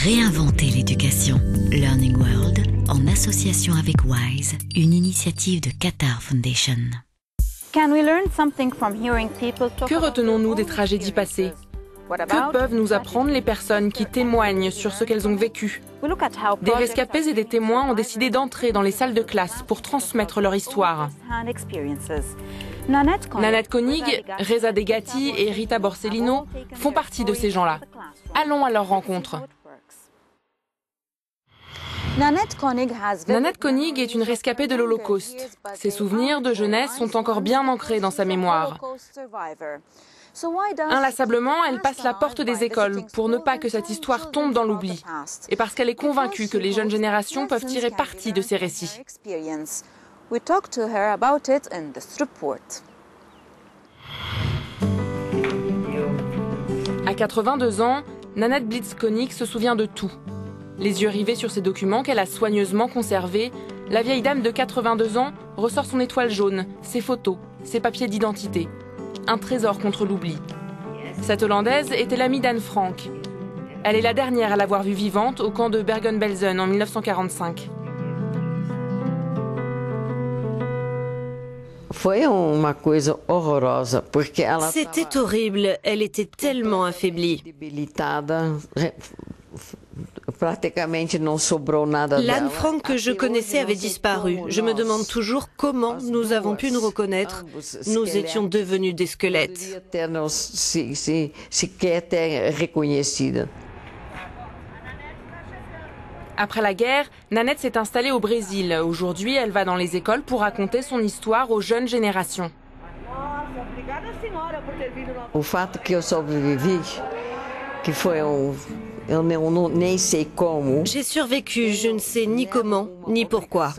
Réinventer l'éducation. Learning World, en association avec WISE, une initiative de Qatar Foundation. Que retenons-nous des tragédies passées? Que peuvent nous apprendre les personnes qui témoignent sur ce qu'elles ont vécu? Des rescapés et des témoins ont décidé d'entrer dans les salles de classe pour transmettre leur histoire. Nanette Koenig, Reza Degati et Rita Borsellino font partie de ces gens-là. Allons à leur rencontre. Nanette Koenig est une rescapée de l'Holocauste. Ses souvenirs de jeunesse sont encore bien ancrés dans sa mémoire. Inlassablement, elle passe la porte des écoles pour ne pas que cette histoire tombe dans l'oubli. Et parce qu'elle est convaincue que les jeunes générations peuvent tirer parti de ces récits. À 82 ans, Nanette Blitz-Koenig se souvient de tout. Les yeux rivés sur ces documents qu'elle a soigneusement conservés, la vieille dame de 82 ans ressort son étoile jaune, ses photos, ses papiers d'identité. Un trésor contre l'oubli. Cette Hollandaise était l'amie d'Anne Frank. Elle est la dernière à l'avoir vue vivante au camp de Bergen-Belsen en 1945. C'était horrible, elle était tellement affaiblie. L'Anne Frank que je connaissais avait disparu. Je me demande toujours comment nous avons pu nous reconnaître. Nous étions devenus des squelettes. Après la guerre, Nanette s'est installée au Brésil. Aujourd'hui, elle va dans les écoles pour raconter son histoire aux jeunes générations. J'ai survécu, je ne sais ni comment, ni pourquoi.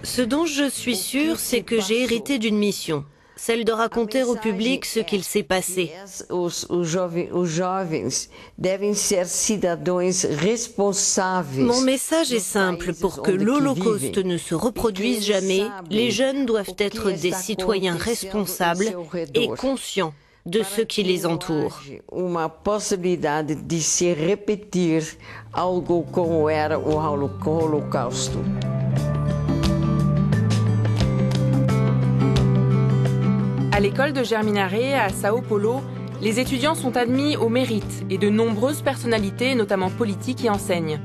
Ce dont je suis sûre, c'est que j'ai hérité d'une mission, celle de raconter au public ce qu'il s'est passé. Mon message est simple, pour que l'Holocauste ne se reproduise jamais, les jeunes doivent être des citoyens responsables et conscients de ceux qui les entourent. Uma possibilidade de se repetir algo como era o Holocausto. À l'école de Germinare, à Sao Paulo, les étudiants sont admis au mérite et de nombreuses personnalités, notamment politiques, y enseignent.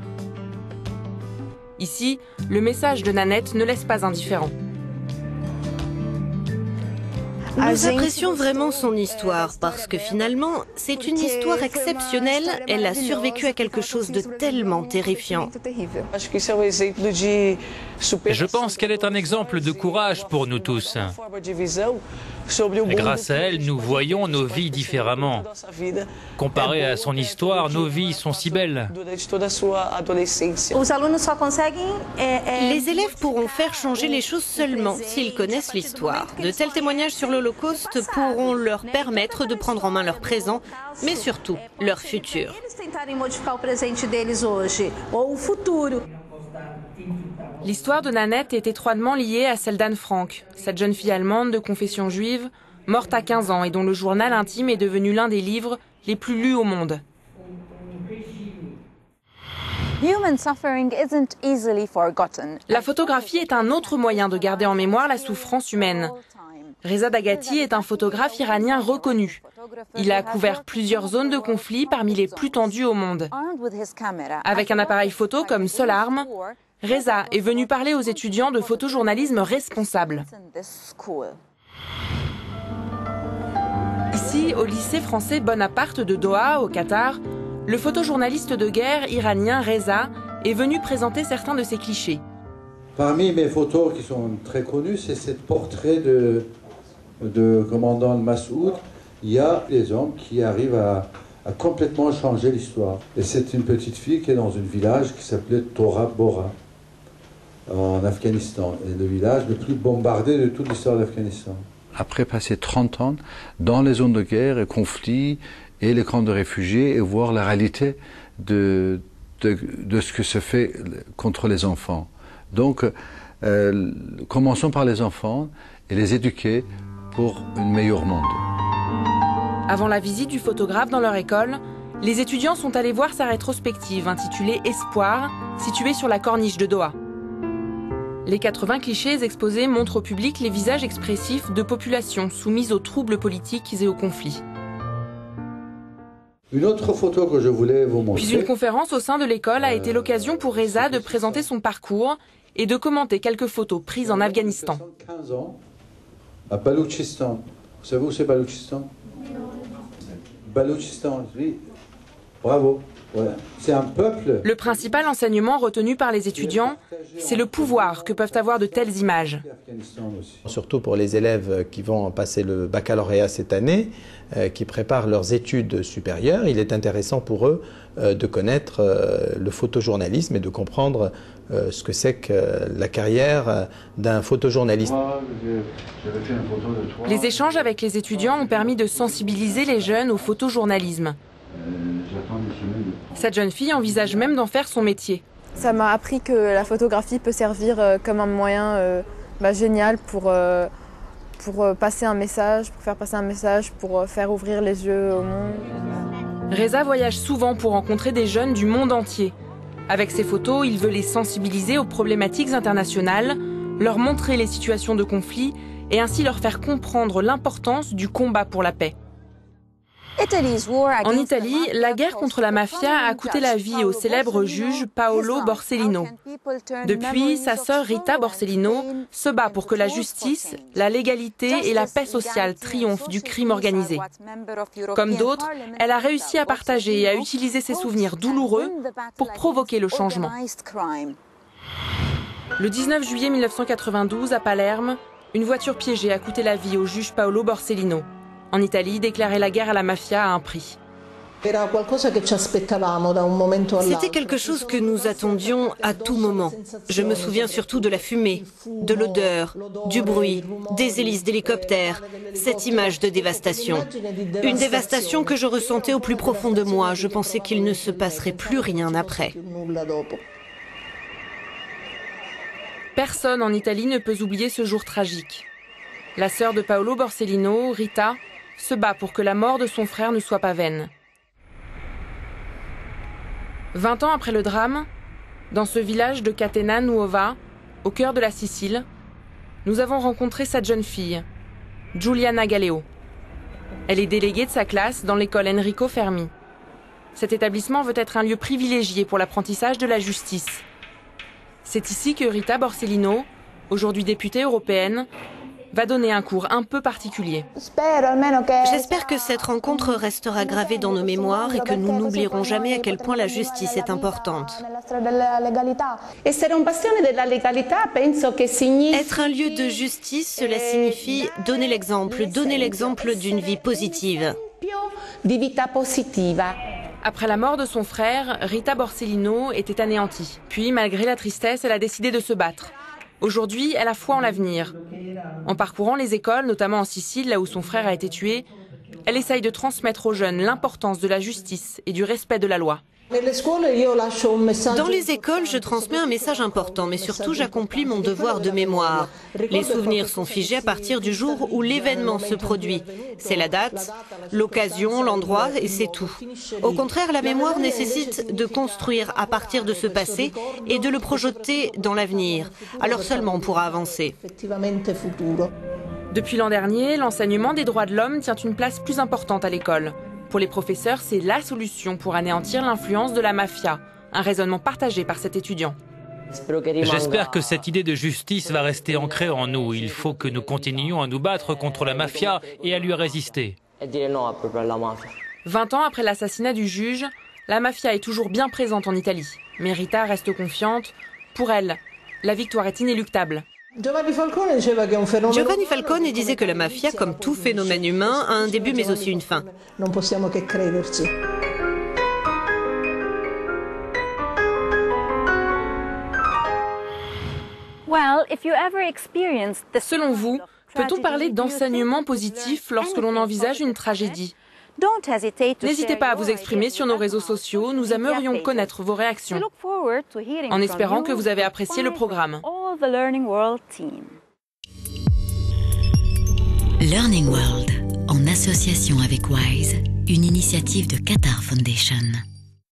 Ici, le message de Nanette ne laisse pas indifférent. Nous apprécions vraiment son histoire parce que finalement, c'est une histoire exceptionnelle. Elle a survécu à quelque chose de tellement terrifiant. Je pense qu'elle est un exemple de courage pour nous tous. Grâce à elle, nous voyons nos vies différemment. Comparé à son histoire, nos vies sont si belles. Les élèves pourront faire changer les choses seulement s'ils connaissent l'histoire. De tels témoignages sur l'Holocauste pourront leur permettre de prendre en main leur présent, mais surtout leur futur. L'histoire de Nanette est étroitement liée à celle d'Anne Frank, cette jeune fille allemande de confession juive, morte à 15 ans et dont le journal intime est devenu l'un des livres les plus lus au monde. La photographie est un autre moyen de garder en mémoire la souffrance humaine. Reza Degati est un photographe iranien reconnu. Il a couvert plusieurs zones de conflit parmi les plus tendues au monde. Avec un appareil photo comme seule arme, Reza est venu parler aux étudiants de photojournalisme responsable. Ici, au lycée français Bonaparte de Doha, au Qatar, le photojournaliste de guerre iranien Reza est venu présenter certains de ses clichés. Parmi mes photos qui sont très connues, c'est ce portrait de commandant Massoud. Il y a des hommes qui arrivent à complètement changer l'histoire. Et c'est une petite fille qui est dans un village qui s'appelait Tora Bora, en Afghanistan. Et le village le plus bombardé de toute l'histoire d'Afghanistan. Après passer 30 ans dans les zones de guerre et conflits et les camps de réfugiés et voir la réalité de ce que se fait contre les enfants. Donc, commençons par les enfants et les éduquer pour un meilleur monde. Avant la visite du photographe dans leur école, Les étudiants sont allés voir sa rétrospective intitulée « Espoir », située sur la corniche de Doha. Les 80 clichés exposés montrent au public les visages expressifs de populations soumises aux troubles politiques et aux conflits. Une autre photo que je voulais vous montrer. Puis une conférence au sein de l'école a été l'occasion pour Reza de présenter son parcours et de commenter quelques photos prises en Afghanistan. 15 ans, à Baloutchistan. Vous savez où c'est Baloutchistan? Baloutchistan, oui. Bravo. Voilà. C'est un peuple. Le principal enseignement retenu par les étudiants, c'est le pouvoir que peuvent avoir de telles images. Surtout pour les élèves qui vont passer le baccalauréat cette année, qui préparent leurs études supérieures, il est intéressant pour eux de connaître le photojournalisme et de comprendre ce que c'est que la carrière d'un photojournaliste. Les échanges avec les étudiants ont permis de sensibiliser les jeunes au photojournalisme. Cette jeune fille envisage même d'en faire son métier. Ça m'a appris que la photographie peut servir comme un moyen génial pour passer un message, pour faire passer un message, pour faire ouvrir les yeux au monde. Reza voyage souvent pour rencontrer des jeunes du monde entier. Avec ses photos, il veut les sensibiliser aux problématiques internationales, leur montrer les situations de conflit et ainsi leur faire comprendre l'importance du combat pour la paix. En Italie, la guerre contre la mafia a coûté la vie au célèbre juge Paolo Borsellino. Depuis, sa sœur Rita Borsellino se bat pour que la justice, la légalité et la paix sociale triomphent du crime organisé. Comme d'autres, elle a réussi à partager et à utiliser ses souvenirs douloureux pour provoquer le changement. Le 19 juillet 1992, à Palerme, une voiture piégée a coûté la vie au juge Paolo Borsellino. En Italie, déclarer la guerre à la mafia a un prix. C'était quelque chose que nous attendions à tout moment. Je me souviens surtout de la fumée, de l'odeur, du bruit, des hélices d'hélicoptères, cette image de dévastation. Une dévastation que je ressentais au plus profond de moi. Je pensais qu'il ne se passerait plus rien après. Personne en Italie ne peut oublier ce jour tragique. La sœur de Paolo Borsellino, Rita, se bat pour que la mort de son frère ne soit pas vaine. 20 ans après le drame, dans ce village de Catena Nuova, au cœur de la Sicile, nous avons rencontré cette jeune fille, Giuliana Galeo. Elle est déléguée de sa classe dans l'école Enrico Fermi. Cet établissement veut être un lieu privilégié pour l'apprentissage de la justice. C'est ici que Rita Borsellino, aujourd'hui députée européenne, va donner un cours un peu particulier. J'espère que cette rencontre restera gravée dans nos mémoires et que nous n'oublierons jamais à quel point la justice est importante. Être un lieu de justice, cela signifie donner l'exemple d'une vie positive. Après la mort de son frère, Rita Borsellino était anéantie. Puis, malgré la tristesse, elle a décidé de se battre. Aujourd'hui, elle a foi en l'avenir. En parcourant les écoles, notamment en Sicile, là où son frère a été tué, elle essaye de transmettre aux jeunes l'importance de la justice et du respect de la loi. Dans les écoles, je transmets un message important, mais surtout j'accomplis mon devoir de mémoire. Les souvenirs sont figés à partir du jour où l'événement se produit. C'est la date, l'occasion, l'endroit et c'est tout. Au contraire, la mémoire nécessite de construire à partir de ce passé et de le projeter dans l'avenir. Alors seulement on pourra avancer. Depuis l'an dernier, l'enseignement des droits de l'homme tient une place plus importante à l'école. Pour les professeurs, c'est la solution pour anéantir l'influence de la mafia, un raisonnement partagé par cet étudiant. J'espère que cette idée de justice va rester ancrée en nous. Il faut que nous continuions à nous battre contre la mafia et à lui résister. 20 ans après l'assassinat du juge, la mafia est toujours bien présente en Italie. Mais Rita reste confiante. Pour elle, la victoire est inéluctable. Giovanni Falcone disait que la mafia, comme tout phénomène humain, a un début mais aussi une fin. Selon vous, peut-on parler d'enseignement positif lorsque l'on envisage une tragédie ? N'hésitez pas à vous exprimer sur nos réseaux sociaux, nous aimerions connaître vos réactions, en espérant que vous avez apprécié le programme. Learning World, en association avec WISE, une initiative initiative de Qatar Foundation.